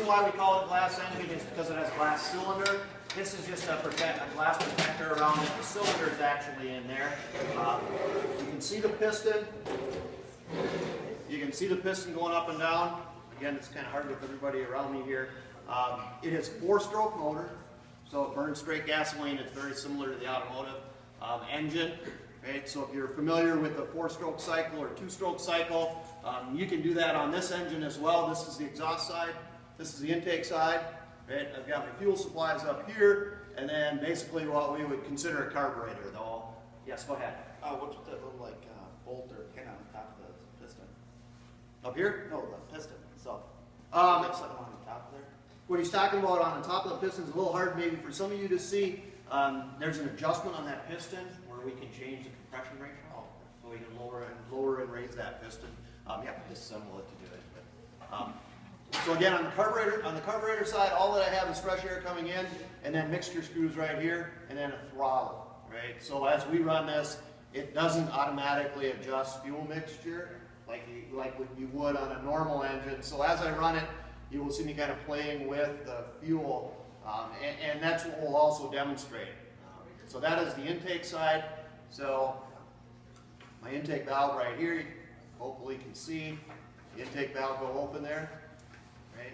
why we call it a glass engine is because it has a glass cylinder. This is just a glass protector around it. The cylinder is actually in there. You can see the piston. You can see the piston going up and down. Again, it's kind of hard with everybody around me here. It is 4-stroke motor, so it burns straight gasoline. It's very similar to the automotive engine. Right? So if you're familiar with the 4-stroke cycle or 2-stroke cycle, you can do that on this engine as well. This is the exhaust side. This is the intake side. Right? I've got my fuel supplies up here, and then basically what we would consider a carburetor, though. Yes, go ahead. What's with that little bolt or pin on top of the piston? Up here? No, the piston itself. Like something on the top there. What he's talking about on the top of the piston is a little hard maybe for some of you to see. There's an adjustment on that piston where we can change the compression ratio. So we can lower and raise that piston. You have to disassemble it to do it. But, so again, on the carburetor side, all that I have is fresh air coming in, and then mixture screws right here, and then a throttle. Right. So as we run this, it doesn't automatically adjust fuel mixture like you would on a normal engine. So as I run it, you will see me kind of playing with the fuel, and that's what we'll also demonstrate. So that is the intake side. So my intake valve right here, you hopefully can see the intake valve go open there. Right?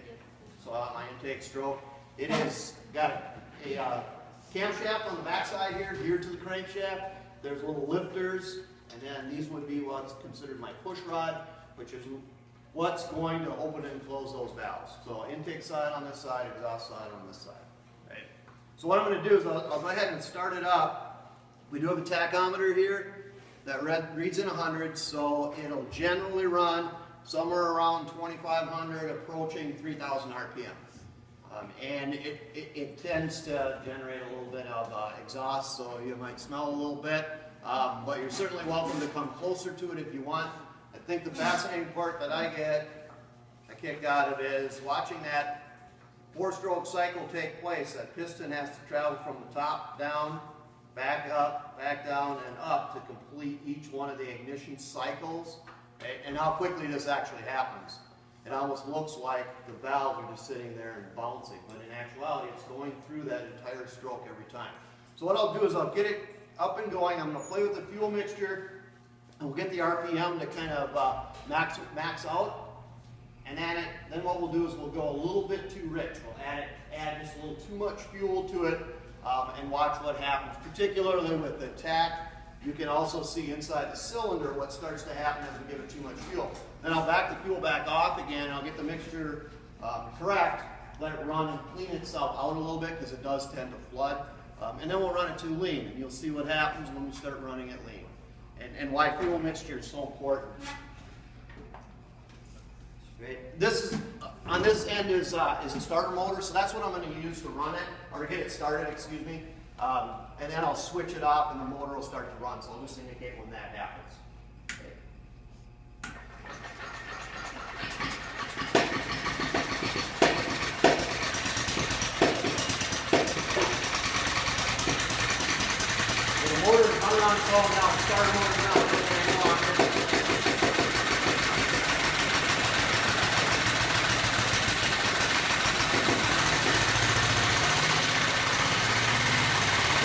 So on my intake stroke, it is got a camshaft on the back side here, geared to the crankshaft. There's little lifters, and then these would be what's considered my push rod, which is what's going to open and close those valves. So intake side on this side, exhaust side on this side. Right? So what I'm going to do is I'll go ahead and start it up. We do have a tachometer here that reads in 100, so it'll generally run somewhere around 2,500, approaching 3,000 RPM. And it tends to generate a little bit of exhaust, so you might smell a little bit, but you're certainly welcome to come closer to it if you want. I think the fascinating part that I get a kick out of is watching that 4-stroke cycle take place. That piston has to travel from the top down, back up, back down, and up to complete each one of the ignition cycles, and how quickly this actually happens. It almost looks like the valves are just sitting there and bouncing, but in actuality, it's going through that entire stroke every time. So what I'll do is I'll get it up and going. I'm going to play with the fuel mixture, and we'll get the RPM to kind of max out. And then what we'll do is we'll go a little bit too rich. We'll add just a little too much fuel to it, and watch what happens. Particularly with the tach, you can also see inside the cylinder what starts to happen as we give it too much fuel. Then I'll back the fuel back off again. I'll get the mixture correct, let it run and clean itself out a little bit because it does tend to flood. And then we'll run it to lean, and you'll see what happens when we start running it lean, and why fuel mixture is so important. Right. This is on this end is a starter motor, so that's what I'm going to use to run it or to get it started. Excuse me. And then I'll switch it off, and the motor will start to run. So I'll just indicate when that happens. Okay. So the motor is running on its own now. The starter motor is not working any longer.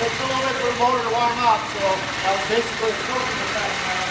Takes a little bit for the motor to warm up, so that was basically a filter effect.